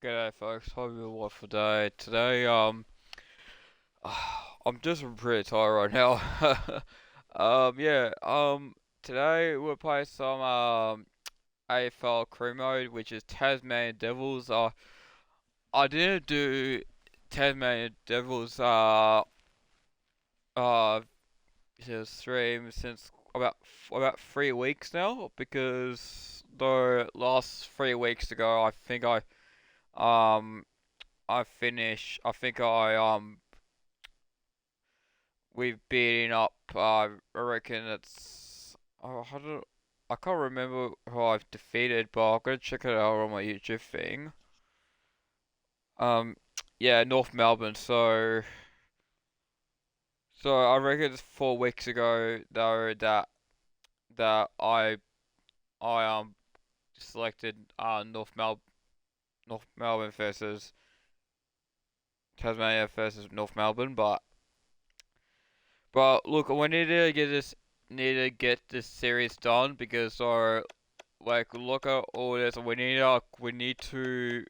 G'day folks, hope you're well for day. Today, I'm just pretty tired right now. Yeah, today we'll play some, AFL crew mode, which is Tasmanian Devils. I didn't do Tasmanian Devils, uh, stream since about 3 weeks now, because the last 3 weeks ago, um, I finished, I think we've beaten up. I reckon it's. I can't remember who I've defeated, but I'm gonna check it out on my YouTube thing. Um, yeah, North Melbourne. So I reckon it's 4 weeks ago though that I selected North Melbourne versus Tasmania versus North Melbourne, but look, we need to get this series done because look at all this. We need to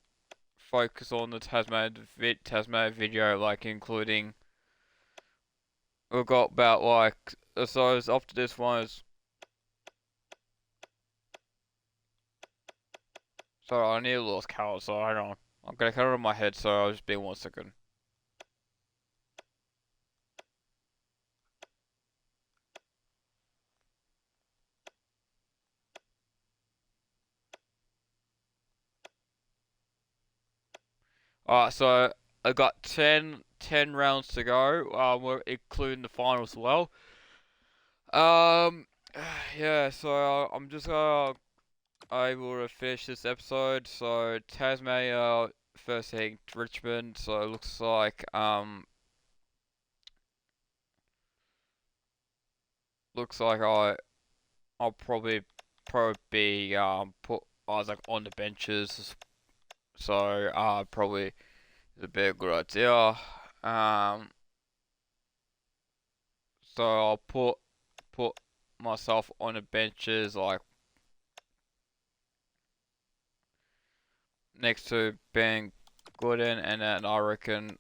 focus on the Tasmania video, like including we've got about so it's after this one is. Sorry, I need a little colour, so I don't. I'm gonna cut it on my head, so I'll just be 1 second. Alright, so I got ten rounds to go. We're including the finals as well. Um, yeah. So I'm just able to finish this episode. So Tasmania first hitting Richmond. So it looks like I'll probably be put Isaac on the benches. So probably is a bit good idea. Um, so I'll put myself on the benches like next to Ben Gooden, and then I reckon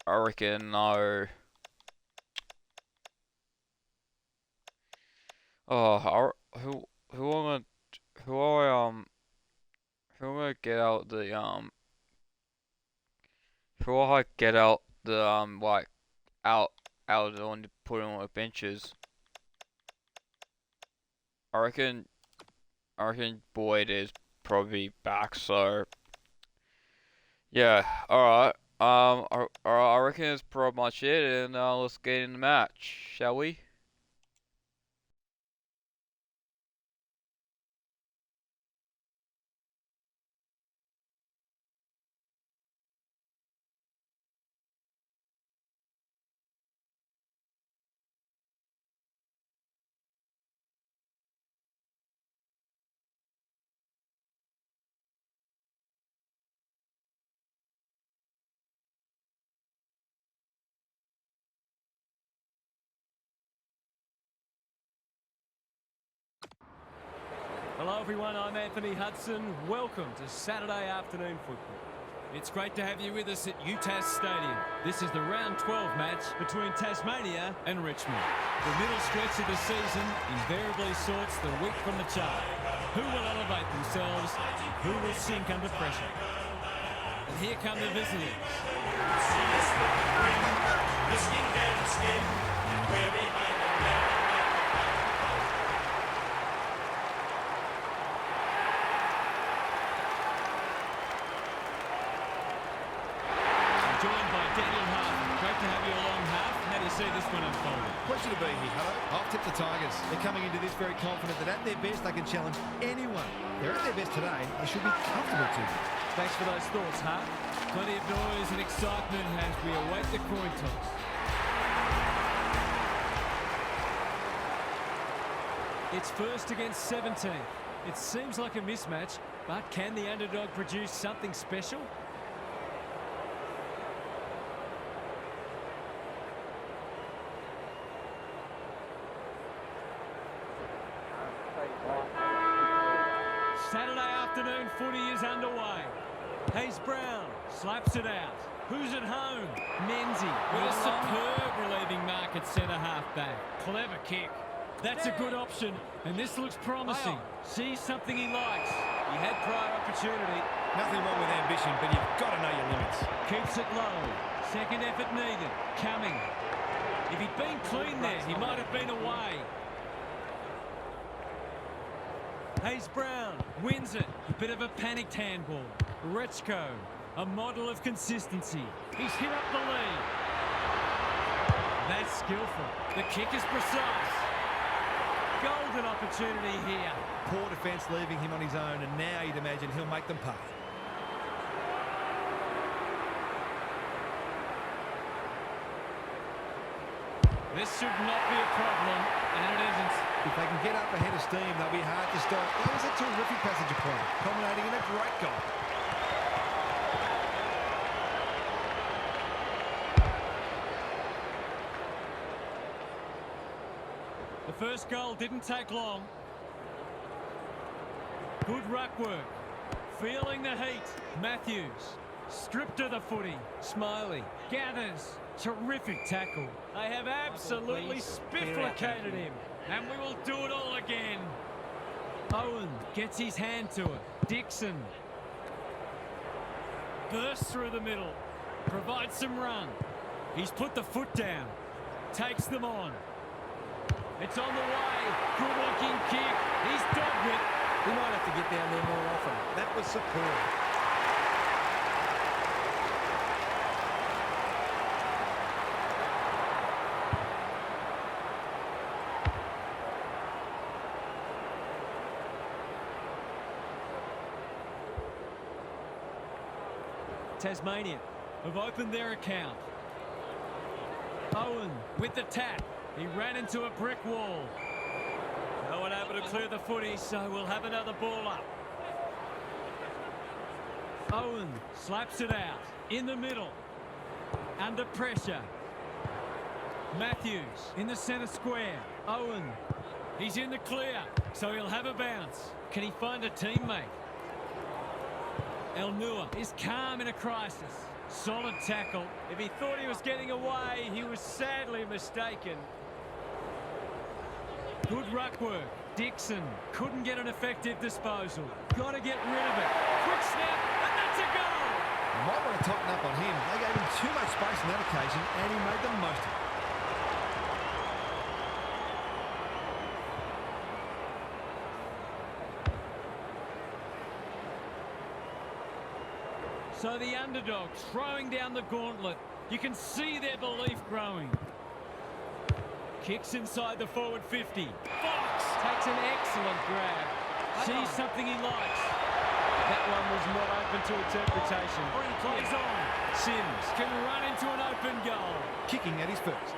no. Oh, who am I who I who am I get out the who I get out the out out on the put on the benches. I reckon I reckon Boyd is probably back. So yeah, all right. I reckon that's pretty much it, and let's get in the match, shall we? Hello everyone, I'm Anthony Hudson. Welcome to Saturday afternoon football. It's great to have you with us at UTAS Stadium. This is the round 12 match between Tasmania and Richmond. The middle stretch of the season invariably sorts the weak from the chaff. Who will elevate themselves? Who will sink under pressure? And here come the visitors. See this one unfolding. Pleasure to be here, hello. I'll tip the Tigers. They're coming into this very confident that at their best they can challenge anyone. They're at their best today. They should be comfortable to. Thanks for those thoughts, Hart. Plenty of noise and excitement as we await the coin toss. It's first against 17. It seems like a mismatch, but can the underdog produce something special? Saturday afternoon footy is underway. Hayes Brown slaps it out. Who's at home? Menzie with a superb relieving mark at centre half back. Clever kick. That's a good option, and this looks promising. Sees something he likes. He had prior opportunity. Nothing wrong with ambition, but you've got to know your limits. Keeps it low. Second effort needed. Coming. If he'd been clean there, he might have been away. Hayes Brown wins it. A bit of a panicked handball. Rechko, a model of consistency. He's hit up the lead. That's skillful. The kick is precise. Golden opportunity here. Poor defence leaving him on his own, and now you'd imagine he'll make them pay. This should not be a problem, and it isn't. If they can get up ahead of steam, they'll be hard to stop. That was a terrific passage of play, culminating in a great goal. The first goal didn't take long. Good ruck work. Feeling the heat. Matthews. Stripped of the footy. Smiley. Gathers. Terrific tackle. They have absolutely spifflicated him. And we will do it all again. Owen gets his hand to it. Dixon. Bursts through the middle. Provides some run. He's put the foot down. Takes them on. It's on the way. Good looking kick. He's dogged it. He might have to get down there more often. That was superb. Tasmania have opened their account. Owen with the tap. He ran into a brick wall. No one able to clear the footy, so we'll have another ball up. Owen slaps it out. In the middle. Under pressure. Matthews in the centre square. Owen. He's in the clear, so he'll have a bounce. Can he find a teammate? El Nua is calm in a crisis. Solid tackle. If he thought he was getting away, he was sadly mistaken. Good ruck work. Dixon couldn't get an effective disposal. Got to get rid of it. Quick snap, and that's a goal! You might want to tighten up on him. They gave him too much space on that occasion, and he made the most of it. So the underdog throwing down the gauntlet. You can see their belief growing. Kicks inside the forward 50. Fox takes an excellent grab. Sees something he likes. That one was not open to interpretation. Plays on. Sims can run into an open goal. Kicking at his first.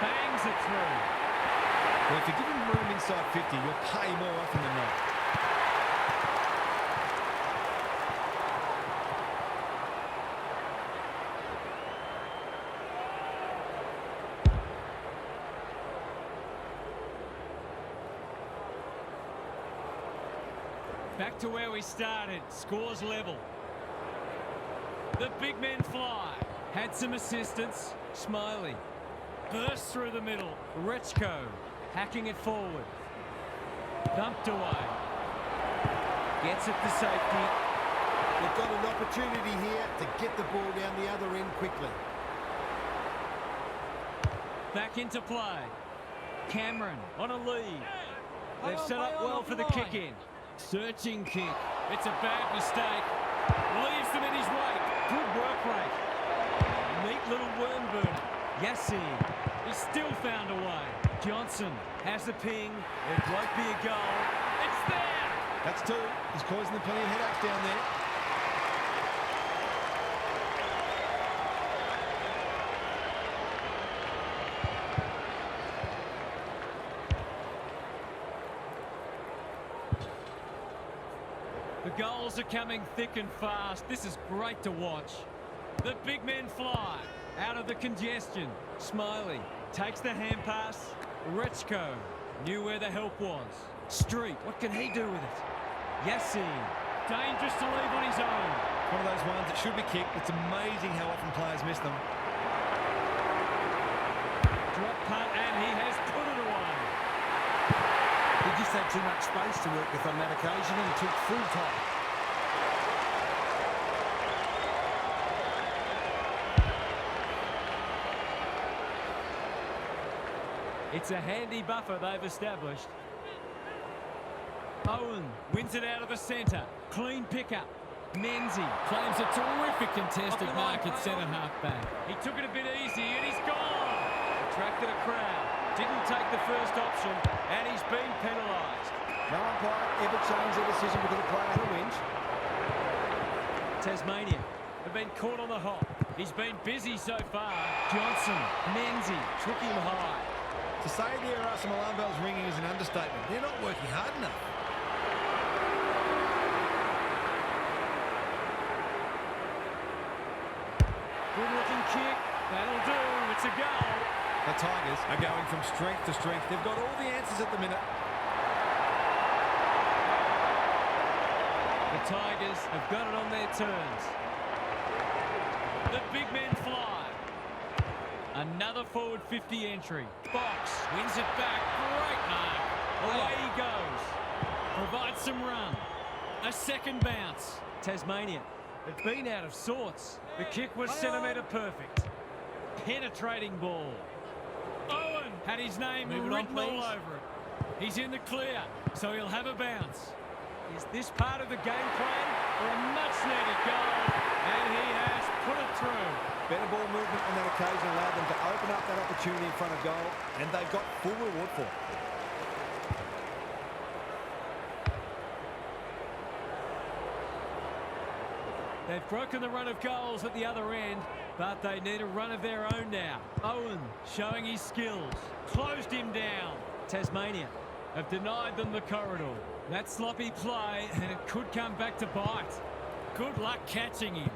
Bangs it through. Well, if you give him room inside 50, you'll pay more often than not. Back to where we started. Scores level. The big men fly. Had some assistance. Smiley. Burst through the middle. Rechko. Hacking it forward. Dumped away. Gets it to safety. They've got an opportunity here to get the ball down the other end quickly. Back into play. Cameron on a lead. They've set up well for the kick-in. Searching kick. It's a bad mistake. Leaves them in his wake. Good work rate. Neat little worm burner. Yassin. He still found a way. Johnson has the ping. It won't be a goal. It's there! That's two. He's causing them plenty of headaches down there. The goals are coming thick and fast. This is great to watch. The big men fly out of the congestion. Smiley takes the hand pass. Rechko Knew where the help was. Street, what can he do with it? Yassin, dangerous to leave on his own. One of those ones that should be kicked. It's amazing how often players miss them. Drop punt, and he has put it away. He just had too much space to work with on that occasion and took full time. It's a handy buffer they've established. Owen wins it out of the centre. Clean pickup. Menzie claims a terrific contested mark at centre-half back. He took it a bit easy and he's gone. Attracted a crowd. Didn't take the first option and he's been penalised. No umpire ever changed their decision because the player had a whinge. Tasmania have been caught on the hop. He's been busy so far. Johnson, Menzie took him high. To say there are some alarm bells ringing is an understatement. They're not working hard enough. Good-looking kick. That'll do. It's a goal. The Tigers are going from strength to strength. They've got all the answers at the minute. The Tigers have got it on their terms. The big men fly. Another forward 50 entry. Box wins it back. Great mark. Away he goes. Provides some run. A second bounce. Tasmania have been out of sorts. The kick was centimetre perfect. Penetrating ball. Owen had his name written all over it. He's in the clear, so he'll have a bounce. Is this part of the game plan or a much-needed goal? And he has put it through. Better ball movement on that occasion allowed them to open up that opportunity in front of goal, and they've got full reward for it. They've broken the run of goals at the other end, but they need a run of their own now. Owen showing his skills. Closed him down. Tasmania have denied them the corridor. That sloppy play, and it could come back to bite. Good luck catching him.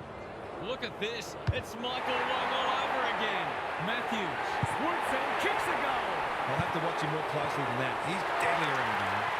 Look at this. It's Michael Wong all over again. Matthews swoops and kicks a goal. I'll have to watch him more closely than that. He's deadly around the game.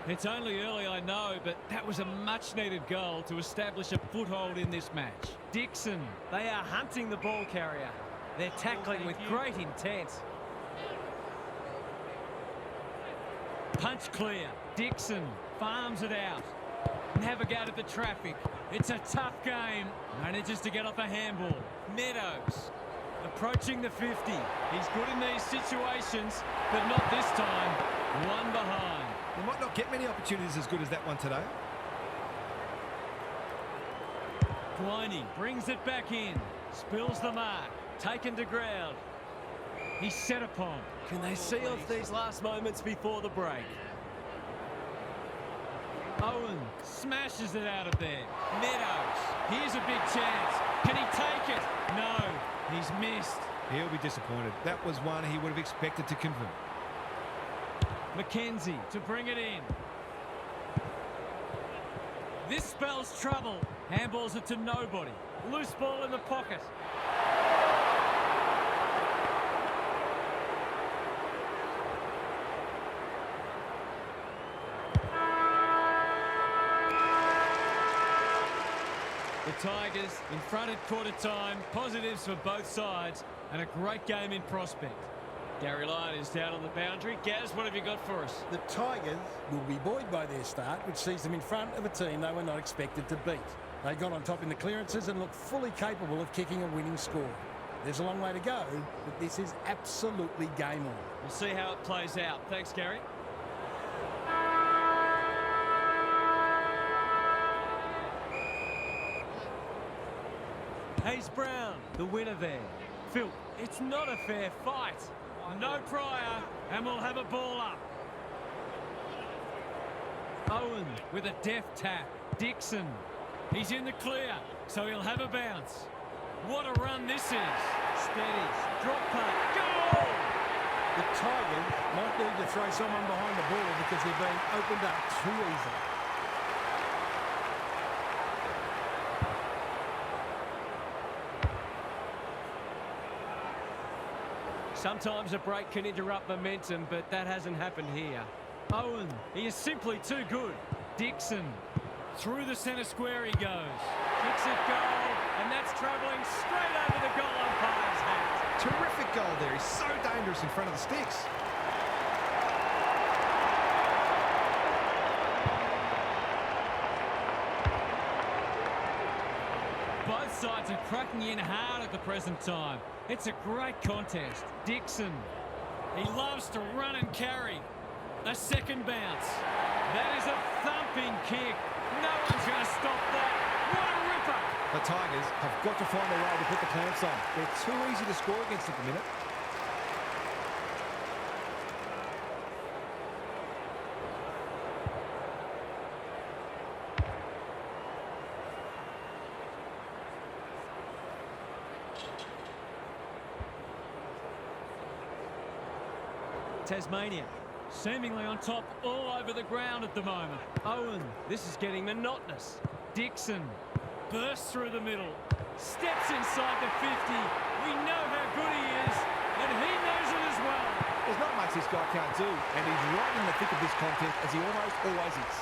It's only early, I know, but that was a much-needed goal to establish a foothold in this match. Dixon, they are hunting the ball carrier. They're tackling with great intent. Punch clear. Dixon farms it out. Navigated the traffic. It's a tough game. Manages to get off a handball. Meadows approaching the 50. He's good in these situations, but not this time. One behind. They might not get many opportunities as good as that one today. Gwyney brings it back in. Spills the mark. Taken to ground. He's set upon. Can they see off these last moments before the break? Owen smashes it out of there. Meadows. Here's a big chance. Can he take it? No. He's missed. He'll be disappointed. That was one he would have expected to convert. Mackenzie to bring it in. This spells trouble. Handballs it to nobody. Loose ball in the pocket. The Tigers in front at quarter time. Positives for both sides and a great game in prospect. Gary Lyon is down on the boundary. Gaz, what have you got for us? The Tigers will be buoyed by their start, which sees them in front of a team they were not expected to beat. They got on top in the clearances and look fully capable of kicking a winning score. There's a long way to go, but this is absolutely game on. We'll see how it plays out. Thanks, Gary. Hayes Brown, the winner there. Phil, it's not a fair fight. No prior, and we'll have a ball up. Owen with a deft tap. Dixon, he's in the clear, so he'll have a bounce. What a run this is. Steadies, drop punt, goal! The Tigers might need to throw someone behind the ball because they're being opened up too easily. Sometimes a break can interrupt momentum, but that hasn't happened here. Owen, he is simply too good. Dixon, through the centre square he goes. Kicks it goal, and that's travelling straight over the goal umpire's hat. Terrific goal there. He's so dangerous in front of the sticks. Both sides are cracking in hard at the present time. It's a great contest. Dixon, he loves to run and carry. A second bounce. That is a thumping kick. No one's going to stop that. What a ripper. The Tigers have got to find a way to put the clamps on. They're too easy to score against at the minute. Tasmania, seemingly on top all over the ground at the moment. Owen, this is getting monotonous. Dixon, bursts through the middle, steps inside the 50. We know how good he is, and he knows it as well. There's not much this guy can't do, and he's right in the thick of this contest, as he almost always is.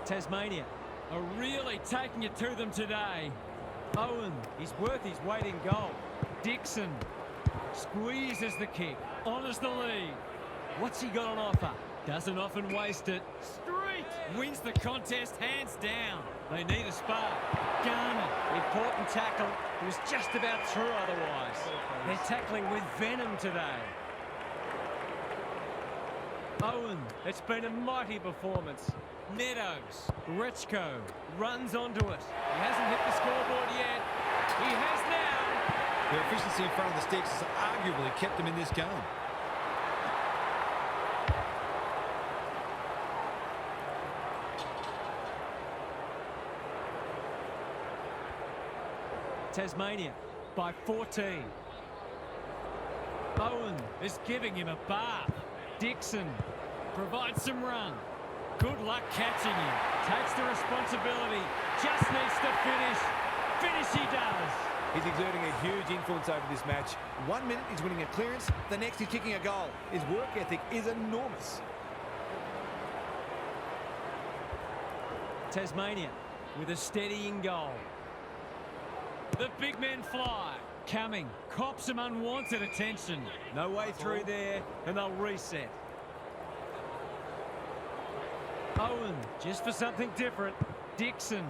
Tasmania are really taking it to them today. Owen, he's worth his weight in gold. Dixon squeezes the kick, honours the lead. What's he got on offer? Doesn't often waste it. Street wins the contest hands down. They need a spark. Garner, important tackle. He was just about through otherwise. They're tackling with venom today. Owen, it's been a mighty performance. Meadows, Rechko runs onto it. He hasn't hit the scoreboard yet. He has now. Their efficiency in front of the sticks has arguably kept them in this game. Tasmania by 14. Owen is giving him a bath. Dixon provides some run. Good luck catching him. Takes the responsibility. Just needs to finish. Finish he does. He's exerting a huge influence over this match. 1 minute he's winning a clearance, the next he's kicking a goal. His work ethic is enormous. Tasmania with a steadying goal. The big men fly. Coming. Cops some unwanted attention. No way through there, and they'll reset. Owen, just for something different. Dixon,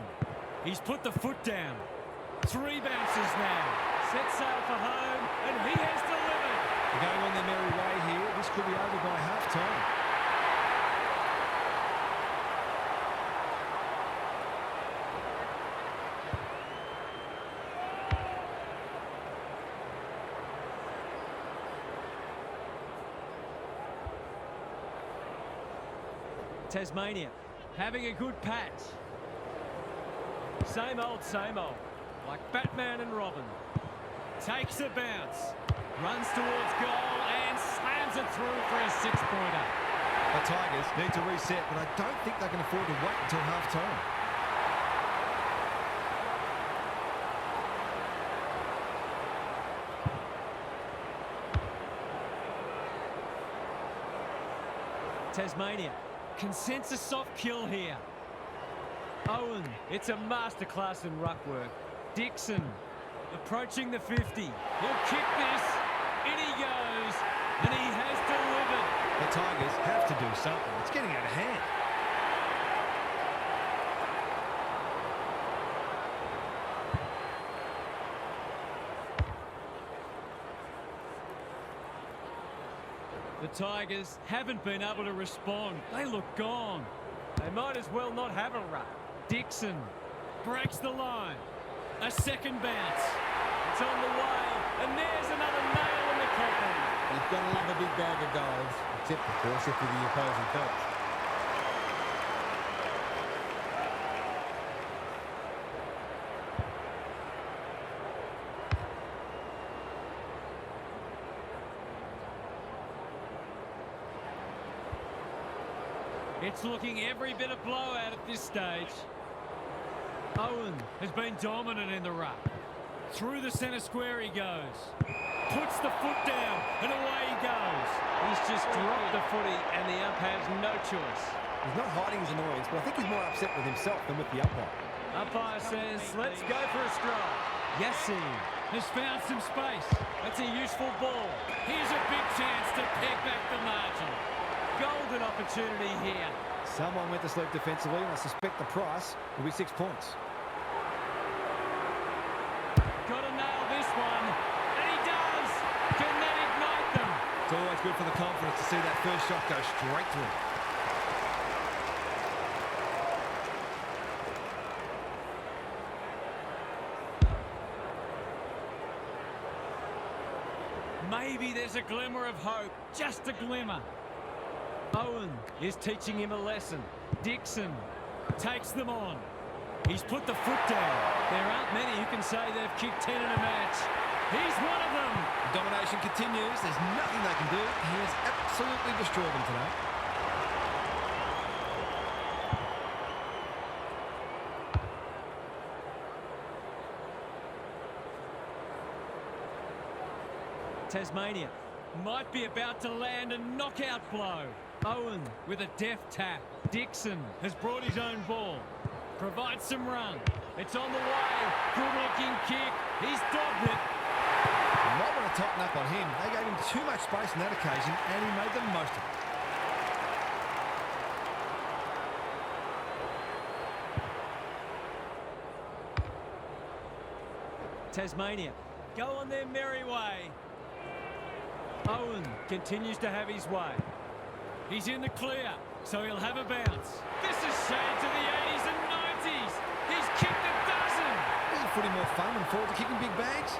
he's put the foot down. 3 bounces now. Set sail for home, and he has delivered. They're going on their merry way here. This could be over by half-time. Tasmania having a good patch. Same old, like Batman and Robin. Takes a bounce, runs towards goal and slams it through for a 6-pointer. The Tigers need to reset, but I don't think they can afford to wait until half-time. Tasmania, consensus soft kill here. Owen, it's a masterclass in ruck work. Dixon, approaching the 50. He'll kick this. In he goes, and he has delivered. The Tigers have to do something. It's getting out of hand. The Tigers haven't been able to respond. They look gone. They might as well not have a ruck. Dixon breaks the line. A second bounce. It's on the way, and there's another nail in the coffin. He Gonna love a big bag of goals, except of course if you're the opposing coach. It's looking every bit of blowout at this stage. Owen has been dominant in the ruck. Through the centre square he goes. Puts the foot down and away he goes. He's just dropped the footy and the ump has no choice. He's not hiding his annoyance, but I think he's more upset with himself than with the umpire. Umpire says, let's go for a stroll. Yassi has found some space. That's a useful ball. Here's a big chance to peg back the margin. Golden opportunity here. Someone went to sleep defensively, and I suspect the price will be 6 points. Got to nail this one. And he does. Can that ignite them? It's always good for the confidence to see that first shot go straight through. Maybe there's a glimmer of hope. Just a glimmer. Owen is teaching him a lesson. Dixon takes them on. He's put the foot down. There aren't many who can say they've kicked 10 in a match. He's one of them. The domination continues. There's nothing they can do. He has absolutely destroyed them today. Tasmania might be about to land a knockout blow. Owen with a deft tap. Dixon has brought his own ball. Provides some run. It's on the way. Good looking kick. He's dogged it. You might want to tighten up on him. They gave him too much space on that occasion, and he made the most of it. Tasmania go on their merry way. Owen continues to have his way. He's in the clear, so he'll have a bounce. This is shades of the 80s and 90s. He's kicked a dozen. Isn't footy more fun than forward to kicking big bags?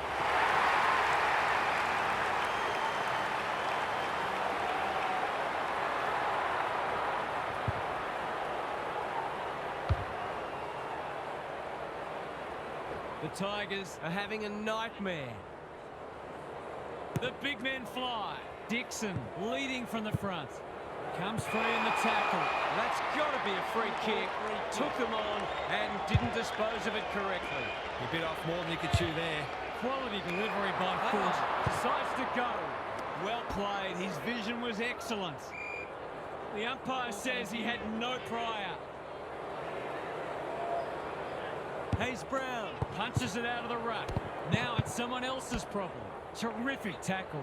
The Tigers are having a nightmare. The big men fly. Dixon leading from the front. Comes free in the tackle. That's got to be a free kick. Took them on and didn't dispose of it correctly. He bit off more than he could chew there. Quality delivery by foot. Decides to go. Well played. His vision was excellent. The umpire says he had no prior. Hayes Brown punches it out of the ruck. Now it's someone else's problem. Terrific tackle.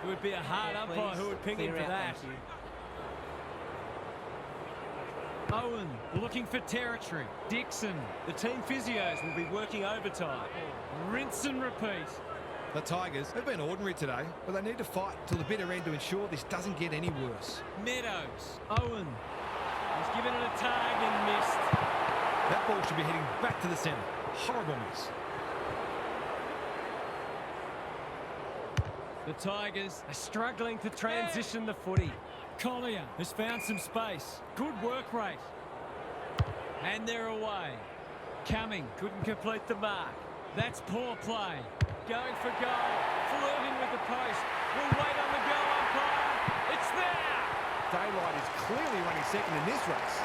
It would be a hard umpire who would ping him for that. Owen looking for territory. Dixon. The team physios will be working overtime. Rinse and repeat. The Tigers have been ordinary today, but they need to fight till the bitter end to ensure this doesn't get any worse. Meadows. Owen. He's given it a tag and missed. That ball should be heading back to the centre. Horrible miss. The Tigers are struggling to transition the footy. Collier has found some space. Good work rate. And they're away. Cumming couldn't complete the mark. That's poor play. Going for goal. Flirting with the post. We'll wait on the goal umpire. It's there. Daylight is clearly running second in this race.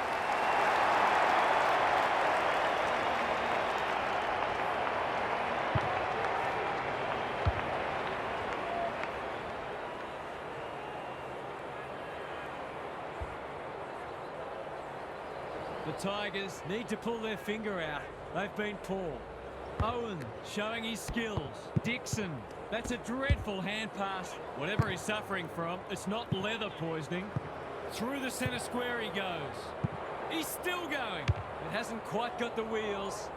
The Tigers need to pull their finger out. They've been poor. Owen showing his skills. Dixon. That's a dreadful hand pass. Whatever he's suffering from, it's not leather poisoning. Through the centre square he goes. He's still going. It hasn't quite got the wheels.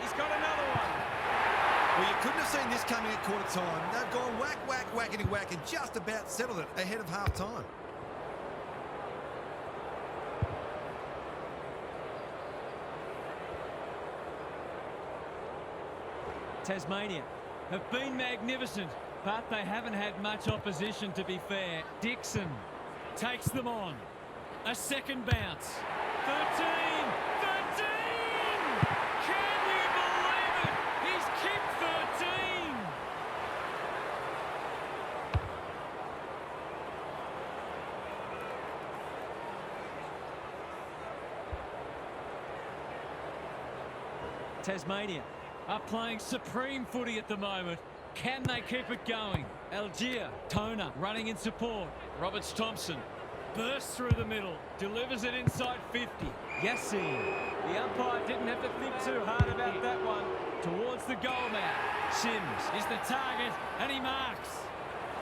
He's got another one. Well, you couldn't have seen this coming at quarter time. They've gone whack, whack, whackety whack and just about settled it ahead of half time. Tasmania have been magnificent, But they haven't had much opposition, to be fair. Dixon takes them on. A second bounce. 13! 13! Can you believe it? He's kicked 13! Tasmania are playing supreme footy at the moment. Can they keep it going? Algier, Toner running in support. Roberts-Thompson bursts through the middle, delivers it inside 50. Yassine, the umpire didn't have to think too hard about that one. Towards the goal man. Sims is the target and he marks.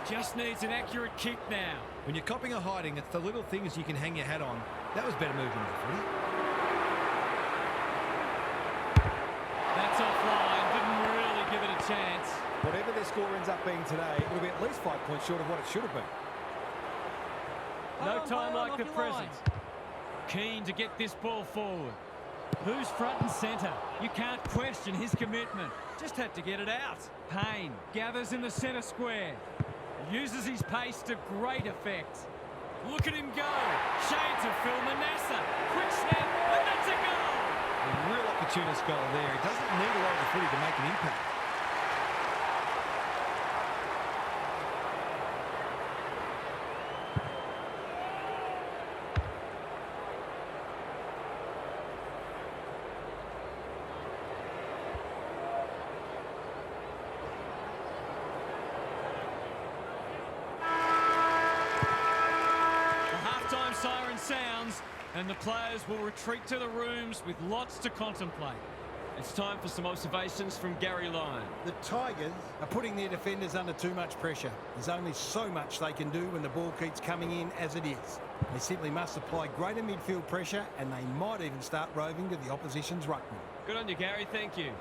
Just needs an accurate kick now. When you're copping or hiding, it's the little things you can hang your hat on. That was better movement of the footy. That's offline, didn't really give it a chance. Whatever their score ends up being today, it'll be at least 5 points short of what it should have been. No time like the present. Keen to get this ball forward. Who's front and centre? You can't question his commitment. Just had to get it out. Payne gathers in the centre square. Uses his pace to great effect. Look at him go. Shades of Phil Manassa. Quick snap, and that's a goal. A real opportunist goal there. He doesn't need a lot of the footy to make an impact. Siren sounds, and the players will retreat to the rooms with lots to contemplate. It's time for some observations from Gary Lyon. The Tigers are putting their defenders under too much pressure. There's only so much they can do when the ball keeps coming in as it is. They simply must apply greater midfield pressure, and they might even start roving to the opposition's ruckman. Good on you, Gary. Thank you.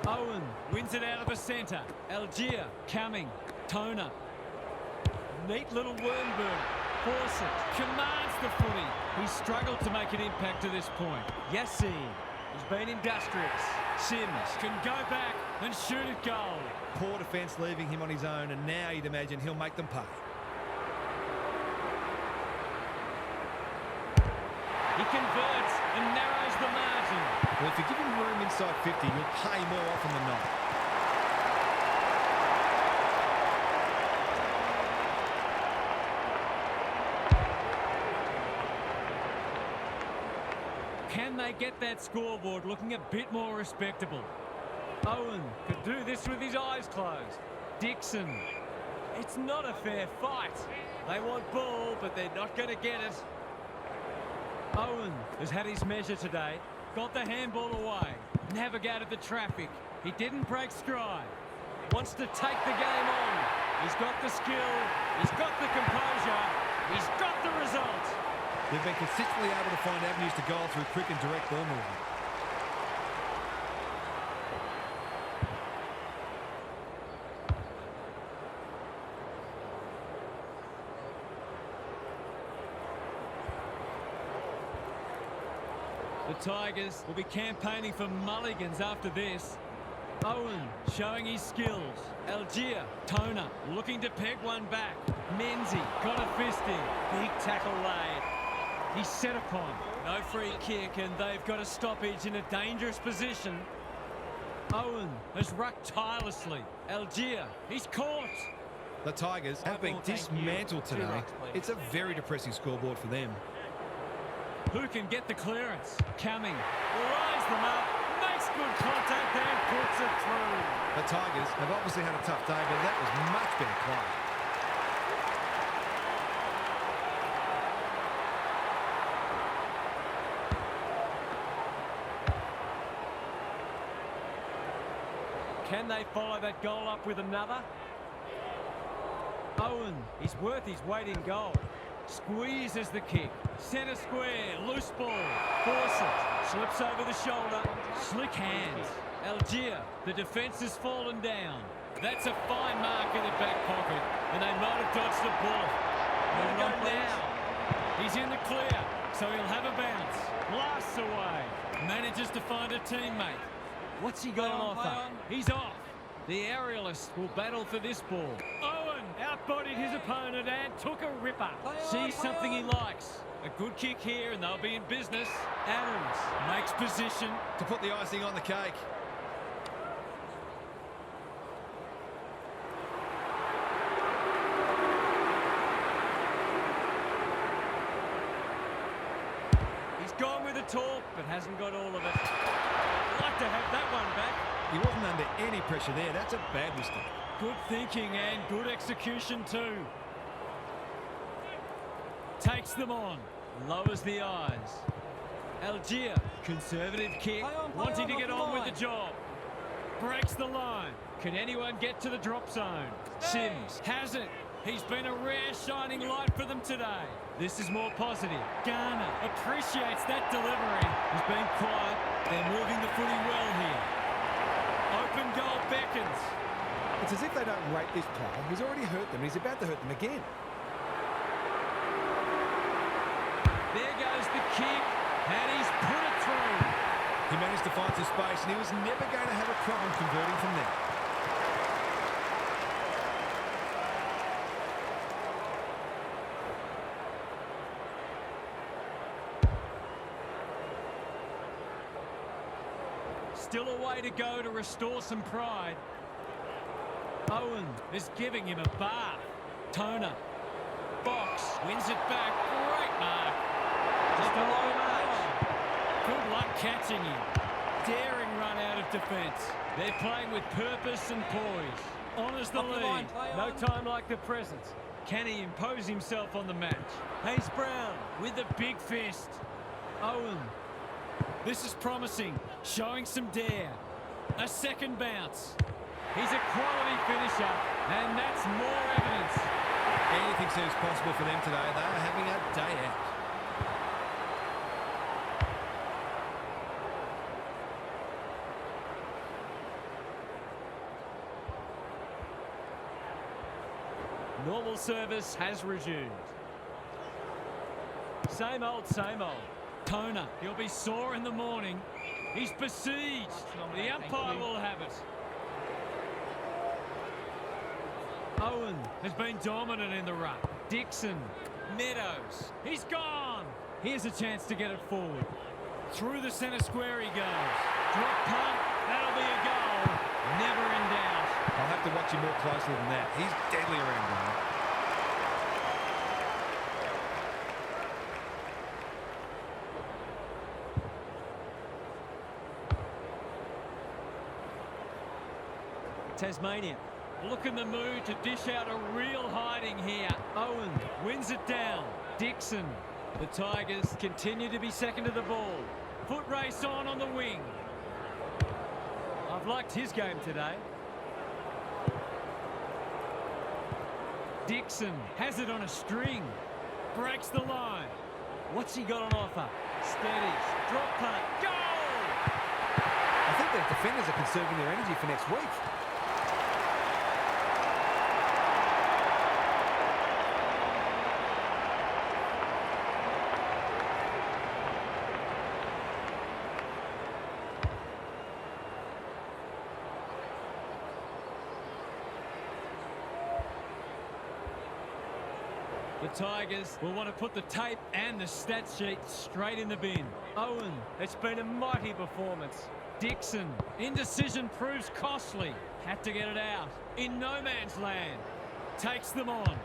Owen wins it out of the centre. Algier coming. Toner. Neat little worm burn. Fawcett commands the footy. He's struggled to make an impact to this point. Yassine has been industrious. Sims can go back and shoot at goal. Poor defence leaving him on his own, and now you'd imagine he'll make them pay. He converts and narrows the margin. Well, if you give him room inside 50, you'll pay more often than not. Can they get that scoreboard looking a bit more respectable? Owen could do this with his eyes closed. Dixon. It's not a fair fight. They want ball, but they're not going to get it. Owen has had his measure today. Got the handball away. Navigated the traffic. He didn't break stride. Wants to take the game on. He's got the skill. He's got the composure. He's got the result. They've been consistently able to find avenues to goal through quick and direct ball movement. The Tigers will be campaigning for mulligans after this. Owen showing his skills. Algier, Toner looking to peg one back. Menzie got a fist in. Big tackle laid. He's set upon. No free kick, and they've got a stoppage in a dangerous position. Owen has rucked tirelessly. Algier, he's caught. The Tigers have been dismantled today. It's a very depressing scoreboard for them. Who can get the clearance? Coming. Lines them up. Makes good contact and puts it through. The Tigers have obviously had a tough day, but that was much better play. Can they follow that goal up with another? Owen, he's worth his weight in gold. Squeezes the kick. Centre square, loose ball. Force it. Slips over the shoulder. Slick hands. Algier, the defence has fallen down. That's a fine mark in the back pocket, and they might have dodged the ball. Moving on now. He's in the clear, so he'll have a bounce. Blasts away. Manages to find a teammate. What's he got on offer? He's off. The aerialist will battle for this ball. Owen outbodied his opponent and took a ripper. Sees something he likes. A good kick here and they'll be in business. Adams makes position. To put the icing on the cake. He's gone with a talk, but hasn't got all of it. I'd like to have that one back. He wasn't under any pressure there. That's a bad mistake. Good thinking and good execution too. Takes them on. Lowers the eyes. Algier, conservative kick. Wanting to get on with the job. Breaks the line. Can anyone get to the drop zone? Sims has it. He's been a rare shining light for them today. This is more positive. Garner appreciates that delivery. He's been quiet. They're moving the footy well here. Open goal beckons. It's as if they don't rate this player. He's already hurt them. He's about to hurt them again. There goes the kick, and he's put it through. He managed to find some space, and he was never going to have a problem converting from there. Still a way to go to restore some pride. Owen is giving him a bath. Toner. Box wins it back. Great mark. Just below match. Good luck catching him. Daring run out of defence. They're playing with purpose and poise. Honours the lead. No time like the present. Can he impose himself on the match? Hayes Brown with the big fist. Owen. This is promising. Showing some dare. A second bounce. He's a quality finisher, and that's more evidence. Anything seems possible for them today. They are having a day out. Normal service has resumed. Same old, same old. Toner, he'll be sore in the morning. He's besieged. The umpire will have it. Owen has been dominant in the ruck. Dixon, Meadows, he's gone. Here's a chance to get it forward. Through the centre square he goes. Drop punt, that'll be a goal. Never in doubt. I'll have to watch him more closely than that. He's deadly around goal. Tasmania look in the mood to dish out a real hiding here. Owen wins it down. Dixon. The Tigers continue to be second to the ball. Foot race on the wing. I've liked his game today. Dixon has it on a string. Breaks the line. What's he got on offer? Steadies. Drop punt. Goal! I think their defenders are conserving their energy for next week. The Tigers will want to put the tape and the stat sheet straight in the bin. Owen, it's been a mighty performance. Dixon, indecision proves costly. Had to get it out. In no man's land. Takes them on.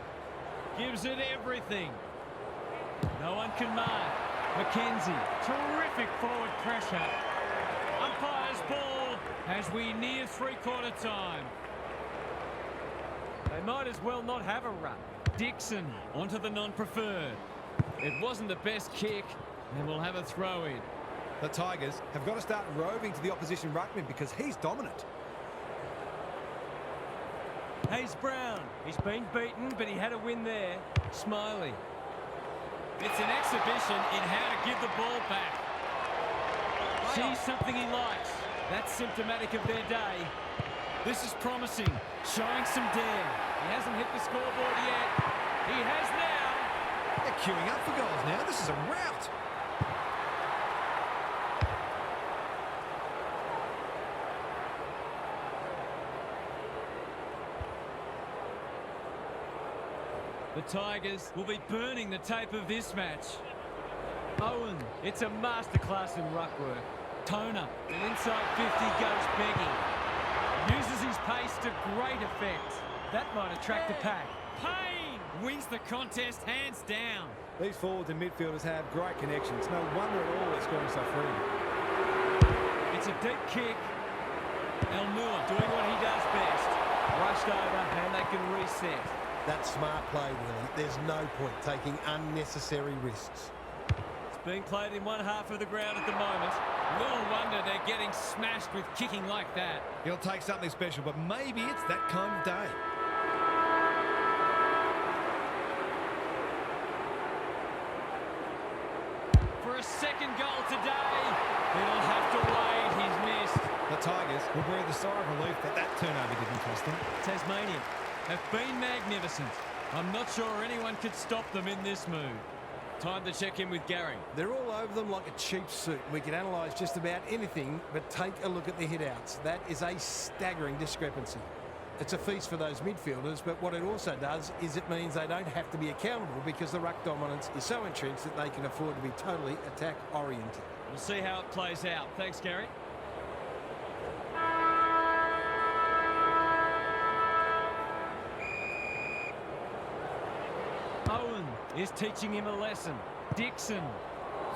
Gives it everything. No one can mark. McKenzie, terrific forward pressure. Umpire's ball as we near three-quarter time. They might as well not have a run. Dixon onto the non-preferred. It wasn't the best kick, and we'll have a throw-in. The Tigers have got to start roving to the opposition ruckman because he's dominant. Hayes Brown. He's been beaten, but he had a win there. Smiley. It's an exhibition in how to give the ball back. Sees something he likes. That's symptomatic of their day. This is promising, showing some dare. He hasn't hit the scoreboard yet. He has now. They're queuing up for goals now. This is a rout. The Tigers will be burning the tape of this match. Owen, it's a masterclass in ruck work. Toner, an inside 50 goes begging. Uses his pace to great effect. That might attract the pack. Payne wins the contest hands down. These forwards and midfielders have great connections. No wonder at all they're scoring so freely. It's a deep kick. Elnua doing what he does best. Rushed over and they can reset. That's smart play, really. There's no point taking unnecessary risks. It's being played in one half of the ground at the moment. Little wonder they're getting smashed with kicking like that. He'll take something special, but maybe it's that kind of day. For a second goal today, he'll have to wait. He's missed. The Tigers will breathe a sigh of relief that that turnover didn't cost them. Tasmania have been magnificent. I'm not sure anyone could stop them in this mood. Time to check in with Gary. They're all over them like a cheap suit. We can analyse just about anything, but take a look at the hit-outs. That is a staggering discrepancy. It's a feast for those midfielders, but what it also does is it means they don't have to be accountable because the ruck dominance is so entrenched that they can afford to be totally attack-oriented. We'll see how it plays out. Thanks, Gary. Owen is teaching him a lesson. Dixon,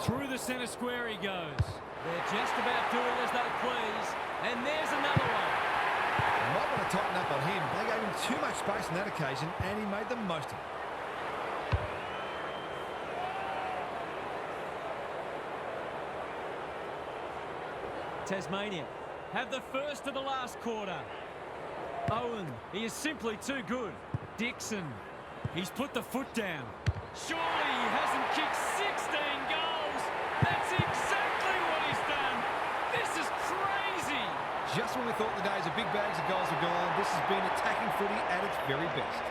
through the centre square he goes. They're just about doing as they please, and there's another one. They might want to tighten up on him. They gave him too much space on that occasion, and he made the most of it. Tasmania have the first of the last quarter. Owen, he is simply too good. Dixon, he's put the foot down. Surely he hasn't kicked 16 goals. That's exactly what he's done. This is crazy. Just when we thought the days of big bags of goals were gone, this has been attacking footy at its very best.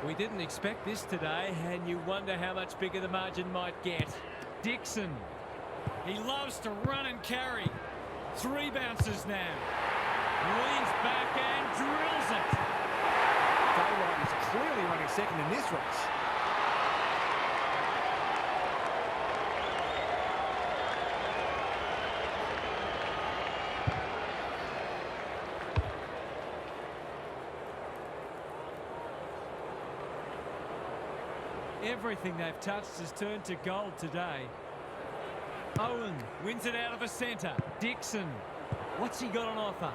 We didn't expect this today, and you wonder how much bigger the margin might get. Dixon, he loves to run and carry. 3 bounces now. Leans back and drills it. Daylight is clearly running second in this race. Everything they've touched has turned to gold today. Owen wins it out of the centre. Dixon, what's he got on offer?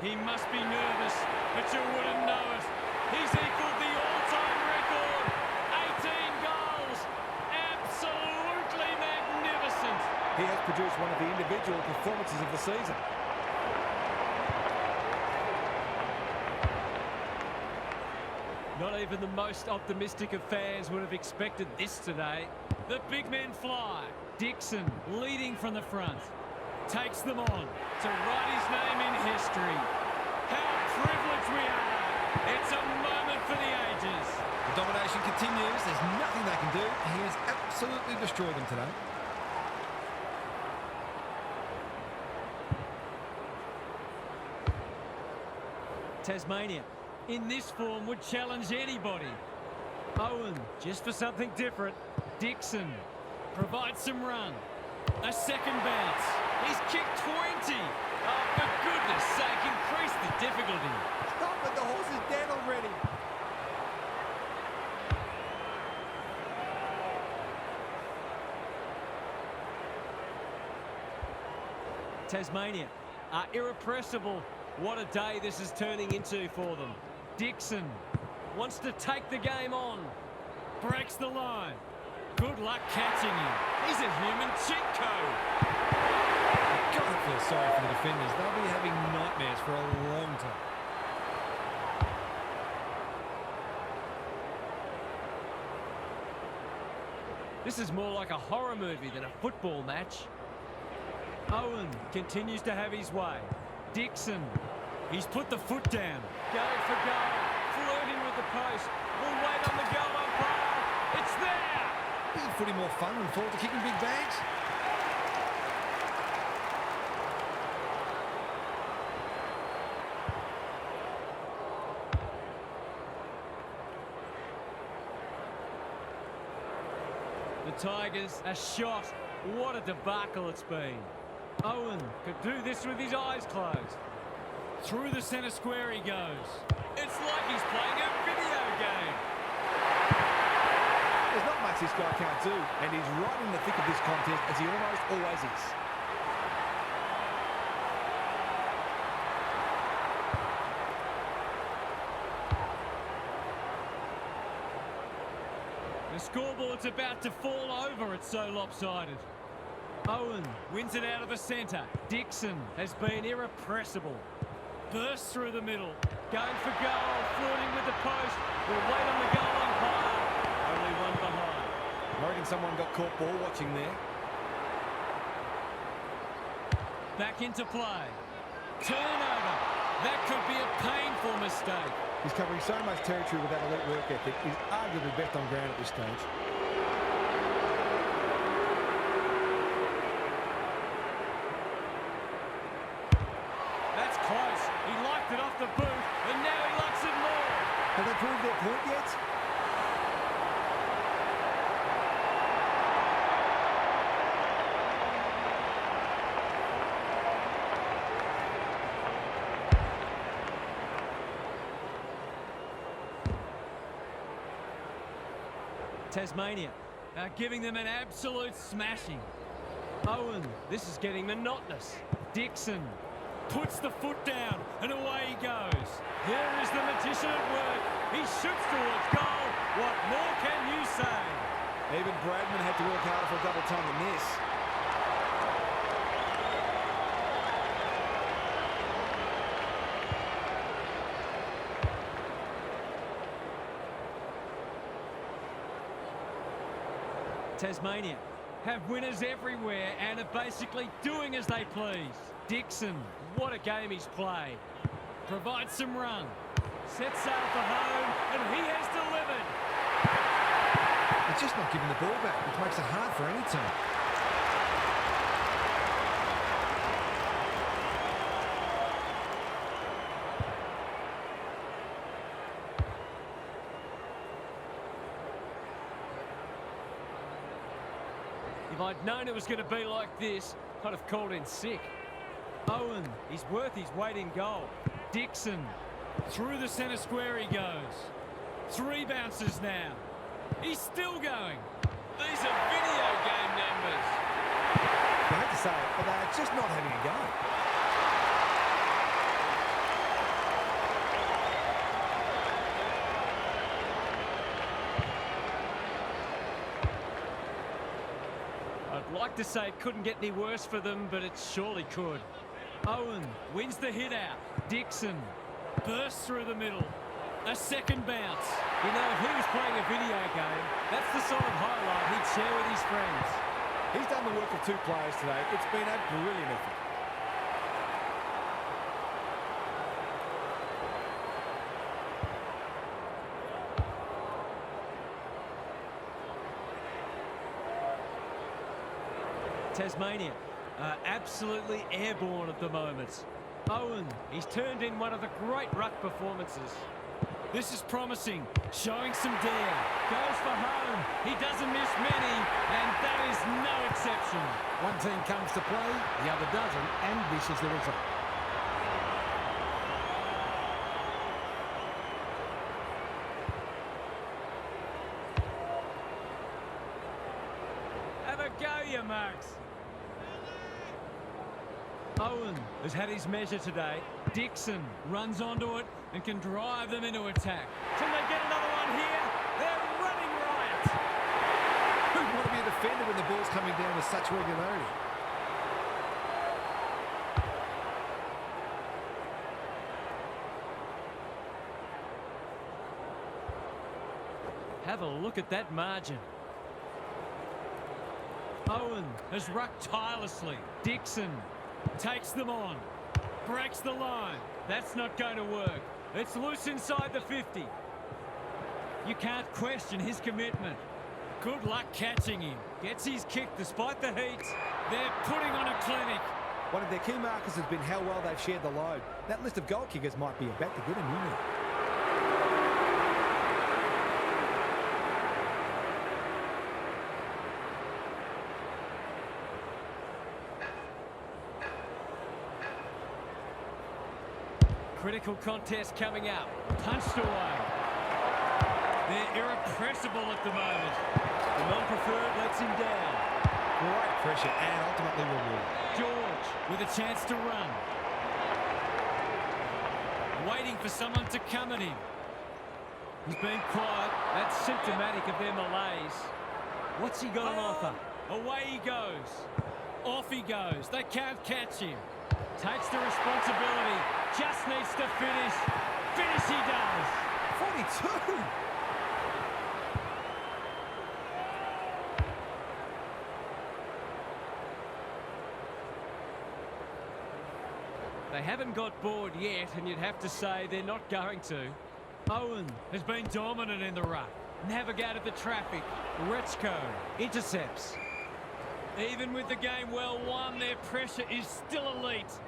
He must be nervous, but you wouldn't know it. He's equalled the all-time record. 18 goals. Absolutely magnificent. He has produced one of the individual performances of the season. Not even the most optimistic of fans would have expected this today. The big men fly. Dixon leading from the front. Takes them on to write his name in history. How privileged we are. It's a moment for the ages. The domination continues. There's nothing they can do. He has absolutely destroyed them today. Tasmania, in this form, would challenge anybody. Owen, just for something different. Dixon provides some run. A second bounce. He's kicked 20. Oh, for goodness sake, increase the difficulty. Stop it, the horse is dead already. Tasmania are irrepressible. What a day this is turning into for them. Dixon wants to take the game on. Breaks the line. Good luck catching him. He's a human cheat code. God, I feel sorry for the defenders. They'll be having nightmares for a long time. This is more like a horror movie than a football match. Owen continues to have his way. Dixon, he's put the foot down. Going for goal, flirting with the post. We'll wait on the goal umpire. It's there! Isn't footy more fun than forward to kicking big bags? The Tigers are shot. What a debacle it's been. Owen could do this with his eyes closed. Through the centre square he goes. It's like he's playing a video game. There's not much this guy can't do, and he's right in the thick of this contest, as he almost always is. The scoreboard's about to fall over, it's so lopsided. Owen wins it out of the centre. Dixon has been irrepressible. Bursts through the middle. Going for goal, flirting with the post. We'll wait on the goal umpire. Only one behind. I reckon someone got caught ball watching there. Back into play. Turnover. That could be a painful mistake. He's covering so much territory with that elite work ethic. He's arguably best on ground at this stage. That's close. He liked it off the boot, and now he likes it more. Have they proved their point yet? Tasmania are giving them an absolute smashing. Owen, this is getting monotonous. Dixon puts the foot down and away he goes. There is the magician at work. He shoots towards goal. What more can you say? Even Bradman had to work harder for a double time than this. Tasmania have winners everywhere and are basically doing as they please. Dixon, what a game he's played. Provides some run. Sets sail for home, and he has delivered. It's just not giving the ball back, which makes it hard for any team. If I'd known it was going to be like this, I'd have called in sick. Owen, he's worth his weight in goal. Dixon, through the centre square he goes. 3 bounces now. He's still going. These are video game numbers. I hate to say it, but they're just not having a go. I'd like to say it couldn't get any worse for them, but it surely could. Owen wins the hit out. Dixon bursts through the middle. A second bounce. You know, if he was playing a video game, that's the sort of highlight he'd share with his friends. He's done the work of 2 players today. It's been a brilliant effort. Tasmania are absolutely airborne at the moment. Owen, he's turned in one of the great ruck performances. This is promising, showing some dare. Goes for home. He doesn't miss many, and that is no exception. One team comes to play, the other doesn't, and this is the result. Have a go, you mugs. Owen has had his measure today. Dixon runs onto it and can drive them into attack. Can they get another one here? They're running riot. Who defender when the ball's coming down with such regularity. Have a look at that margin. Owen has rucked tirelessly. Dixon takes them on. Breaks the line. That's not going to work. It's loose inside the 50. You can't question his commitment. Good luck catching him. Gets his kick despite the heat. They're putting on a clinic. One of their key markers has been how well they've shared the load. That list of goal kickers might be about to get a new. Critical contest coming up. Punched away. They're irrepressible at the moment. The non-preferred lets him down. Great pressure and ultimately reward. George with a chance to run. Waiting for someone to come at him. He's been quiet. That's symptomatic of their malaise. What's he got on offer? Away he goes. Off he goes. They can't catch him. Takes the responsibility. Just needs to finish. Finish he does. 42! They haven't got bored yet, and you'd have to say they're not going to. Owen has been dominant in the ruck. Navigated the traffic. Rechko intercepts. Even with the game well won, their pressure is still elite.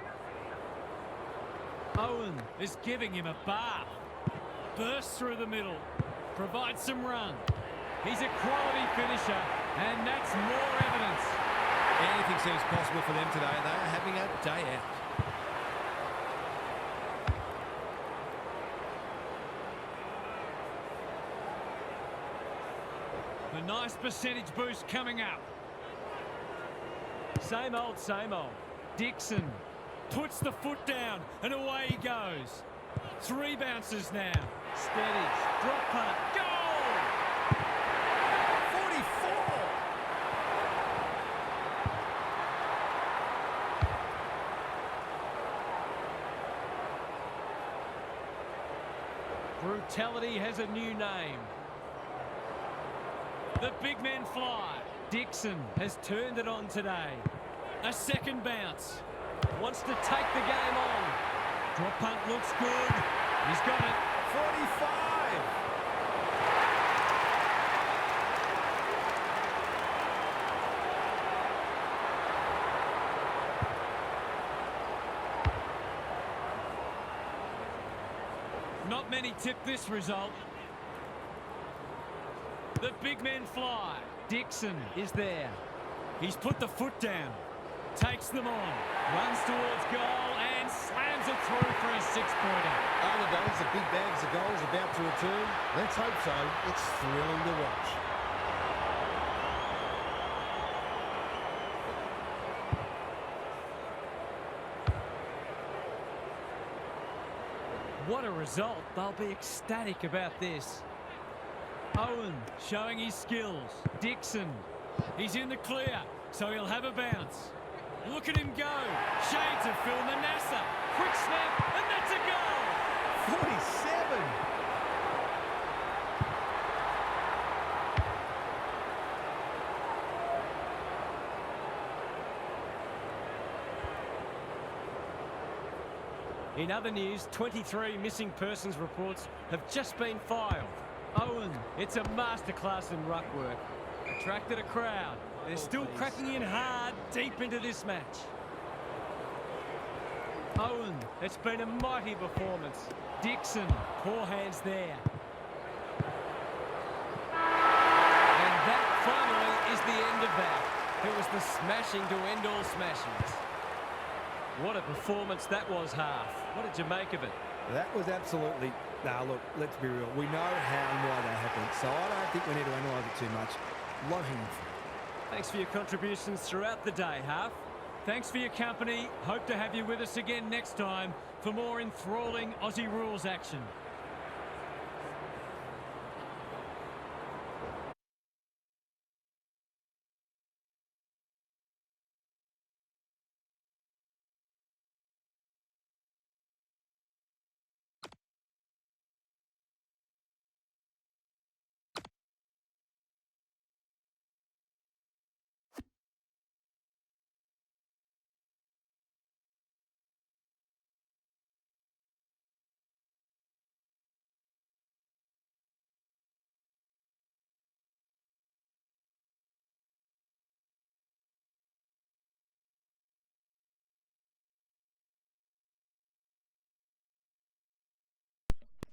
Owen is giving him a bath. Bursts through the middle. Provides some run. He's a quality finisher, and that's more evidence. Anything seems possible for them today. They are having a day out. A nice percentage boost coming up. Same old, same old. Dixon puts the foot down and away he goes. 3 bounces now. Steadies. Drop punt. Goal! 44! Brutality has a new name. The big men fly. Dixon has turned it on today. A second bounce. Wants to take the game on. Drop punt looks good. He's got it. 45! Not many tip this result. The big men fly. Dixon is there. He's put the foot down. Takes them on. Runs towards goal and slams it through for a 6-pointer. Early days, the big bags of goals about to return. Let's hope so. It's thrilling to watch. What a result. They'll be ecstatic about this. Owen showing his skills. Dixon, he's in the clear, so he'll have a bounce. Look at him go. Shades of Phil Manassa. Quick snap, and that's a goal. 47! In other news, 23 missing persons reports have just been filed. Owen, it's a masterclass in ruck work. Attracted a crowd. They're still cracking in hard deep into this match. Owen, it's been a mighty performance. Dixon, poor hands there. And that finally is the end of that. It was the smashing to end all smashings. What a performance that was, Half. What did you make of it? That was absolutely... Now, look, let's be real. We know how and why that happened, so I don't think we need to analyse it too much. Low-hanging fruit. Thanks for your contributions throughout the day, Half. Thanks for your company. Hope to have you with us again next time for more enthralling Aussie rules action.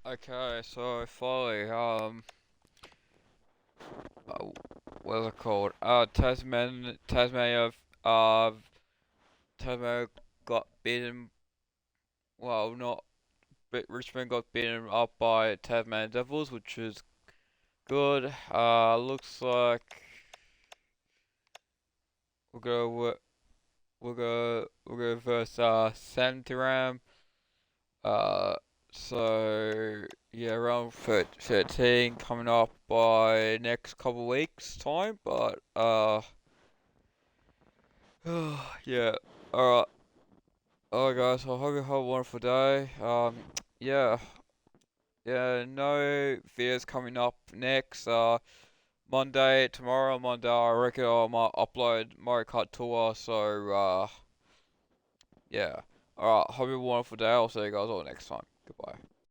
Okay, so finally, what's it called? Uh, Tasmania got beaten. Well, not, but Richmond got beaten up by Tasmania Devils, which is good. Looks like we'll go. We'll go versus Santaram. Uh, so yeah, round 13 coming up by next couple weeks time, but yeah, alright, alright guys, I hope you have a wonderful day. Yeah, yeah, no videos coming up next. Monday, I reckon I might upload Mario Kart Tour. So yeah, alright, hope you have a wonderful day. I'll see you guys all next time. Goodbye.